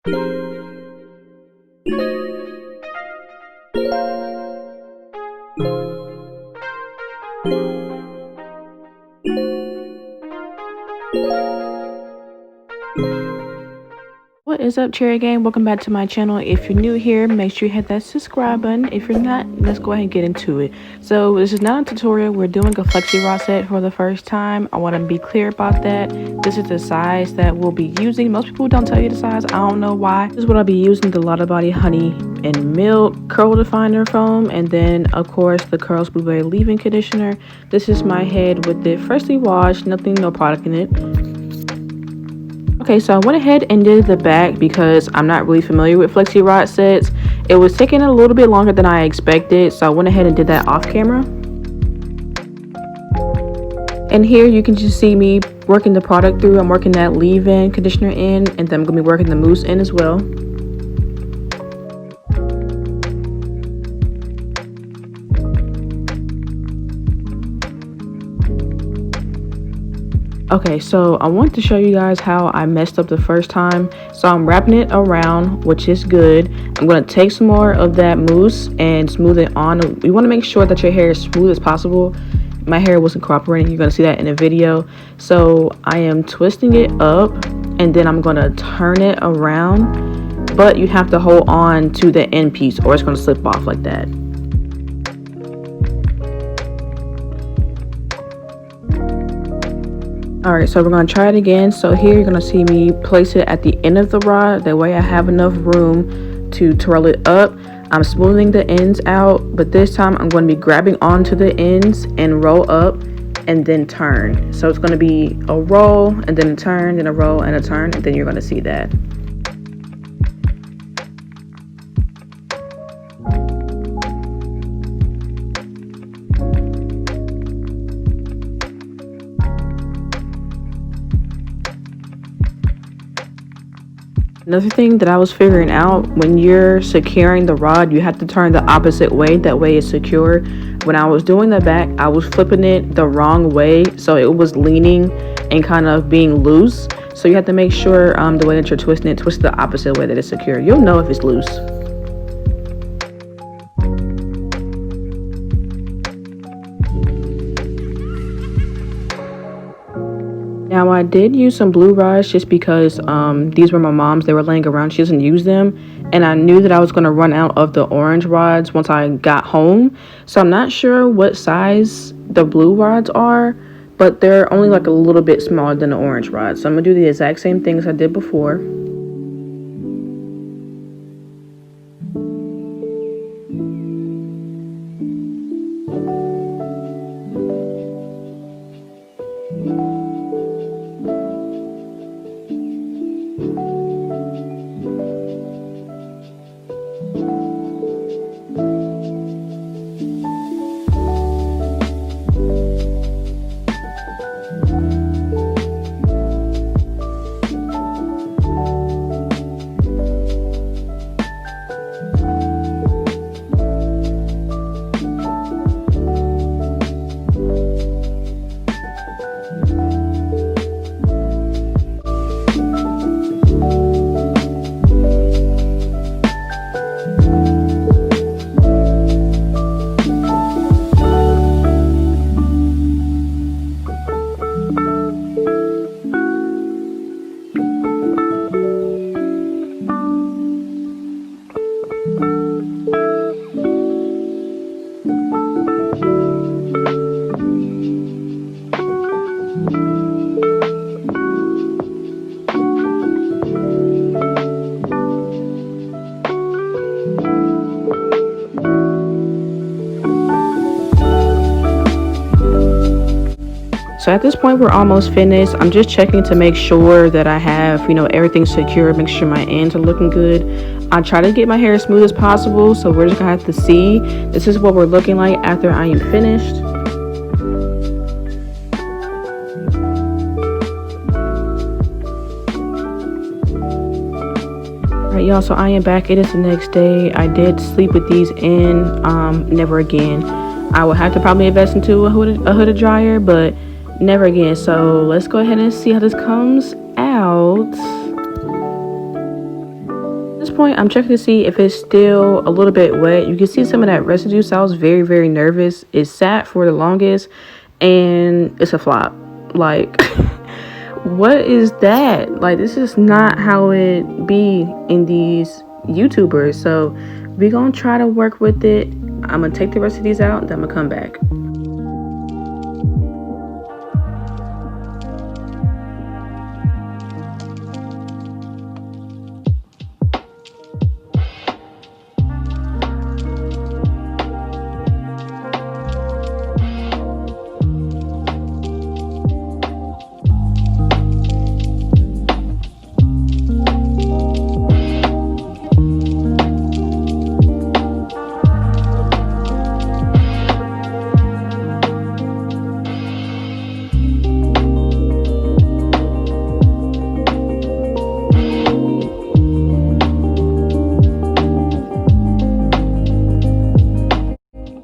What is up, Cherry Gang? Welcome back to my channel. If you're new here, make sure you hit that subscribe button. If you're not, let's go ahead and get into it. So this is not a tutorial. We're doing a FLEXI rod set for the first time. I want to be clear about that. This is the size that we'll be using. Most people don't tell you the size. I don't know why. This is what I'll be using: the Lotta Body Honey and Milk Curl Definer Foam, and then of course the Curls Blueberry Leave-In Conditioner. This is my head with it freshly washed, no product in it. Okay, so I went ahead and did the back because I'm not really familiar with FLEXI rod sets. It was taking a little bit longer than I expected, so I went ahead and did that off camera. And here you can just see me working the product through. I'm working that leave-in conditioner in, and then I'm going to be working the mousse in as well. Okay, so I want to show you guys how I messed up the first time. So I'm wrapping it around, which is good. I'm going to take some more of that mousse and smooth it on. You want to make sure that your hair is smooth as possible. My hair wasn't cooperating. You're going to see that in a video. So I am twisting it up, and then I'm going to turn it around. But you have to hold on to the end piece or it's going to slip off like that. Alright, so we're going to try it again. So here you're going to see me place it at the end of the rod. That way I have enough room to twirl it up. I'm smoothing the ends out, but this time I'm going to be grabbing onto the ends and roll up and then turn. So it's going to be a roll and then a turn, then a roll and a turn, and then you're going to see that. Another thing that I was figuring out, when you're securing the rod, you have to turn the opposite way. That way it's secure. When I was doing the back, I was flipping it the wrong way, so it was leaning and kind of being loose. So you have to make sure the way that you're twisting it, twist the opposite way that it's secure. You'll know if it's loose. Now I did use some blue rods just because these were my mom's. They were laying around. She doesn't use them, and I knew that I was going to run out of the orange rods once I got home. So I'm not sure what size the blue rods are, but they're only like a little bit smaller than the orange rods. So I'm going to do the exact same thing as I did before. So at this point, we're almost finished. I'm just checking to make sure that I have, everything secure, make sure my ends are looking good. I try to get my hair as smooth as possible, so we're just gonna have to see. This is what we're looking like after I am finished. Alright, y'all, so I am back. It is the next day. I did sleep with these in, never again. I will have to probably invest into a hooded dryer, but never again. So let's go ahead and see how this comes out. point, I'm checking to see if it's still a little bit wet. You can see some of that residue, so I was very, very nervous. It sat for the longest, and it's a flop. Like, what is that? Like, this is not how it be in these YouTubers. So we're gonna try to work with it. I'm gonna take the rest of these out, then I'm gonna come back.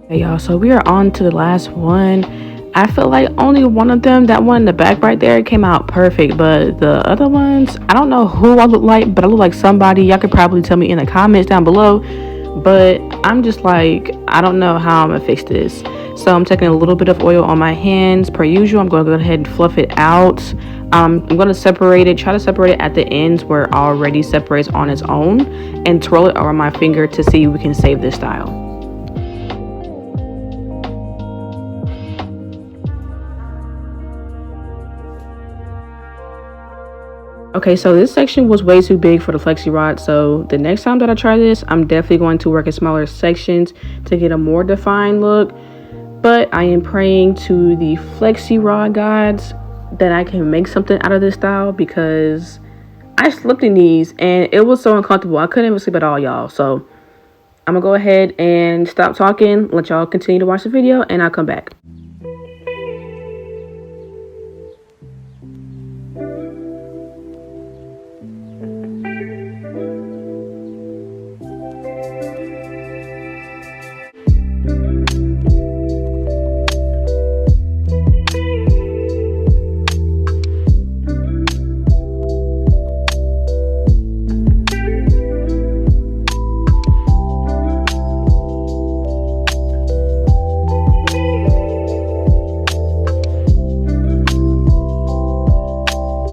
Hey y'all, so we are on to the last one. I feel like only one of them, that one in the back right there, came out perfect, but the other ones, I don't know who I look like, but I look like somebody. Y'all could probably tell me in the comments down below, but I'm just like, I don't know how I'm gonna fix this. So I'm taking a little bit of oil on my hands per usual. I'm gonna go ahead and fluff it out. I'm gonna separate it, try to separate it at the ends where it already separates on its own, and twirl it over my finger to see if we can save this style. Okay, so this section was way too big for the flexi rod, so the next time that I try this, I'm definitely going to work in smaller sections to get a more defined look. But I am praying to the flexi rod gods that I can make something out of this style, because I slept in these and it was so uncomfortable. I couldn't even sleep at all, y'all. So I'm gonna go ahead and stop talking, let y'all continue to watch the video, and I'll come back.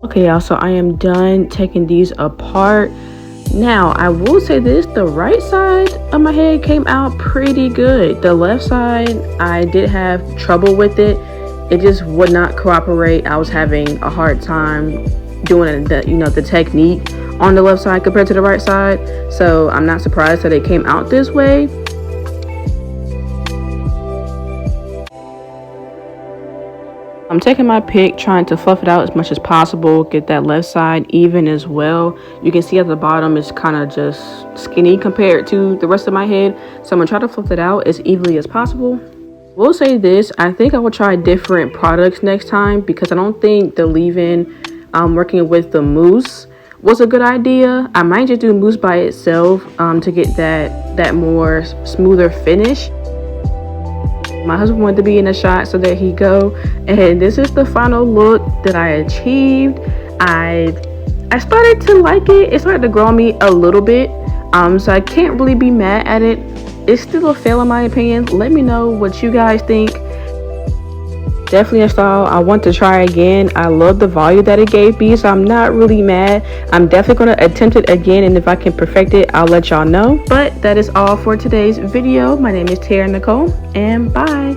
Okay, y'all, so I am done taking these apart. Now, I will say this, the right side of my head came out pretty good. The left side, I did have trouble with it. It just would not cooperate. I was having a hard time doing the technique on the left side compared to the right side. So I'm not surprised that it came out this way. I'm taking my pick, trying to fluff it out as much as possible, get that left side even as well. You can see at the bottom it's kind of just skinny compared to the rest of my head. So I'm gonna try to fluff it out as evenly as possible. We'll say this, I think I will try different products next time, because I don't think the leave-in working with the mousse was a good idea. I might just do mousse by itself to get that more smoother finish. My husband wanted to be in the shot, so there he go. And this is the final look that I achieved. I started to like it. It started to grow on me a little bit. So I can't really be mad at it. It's still a fail in my opinion. Let me know what you guys think. Definitely a style I want to try again. I love the volume that it gave me, so I'm not really mad. I'm definitely going to attempt it again, and if I can perfect it, I'll let y'all know. But that is all for today's video. My name is Tara Nicole, and bye.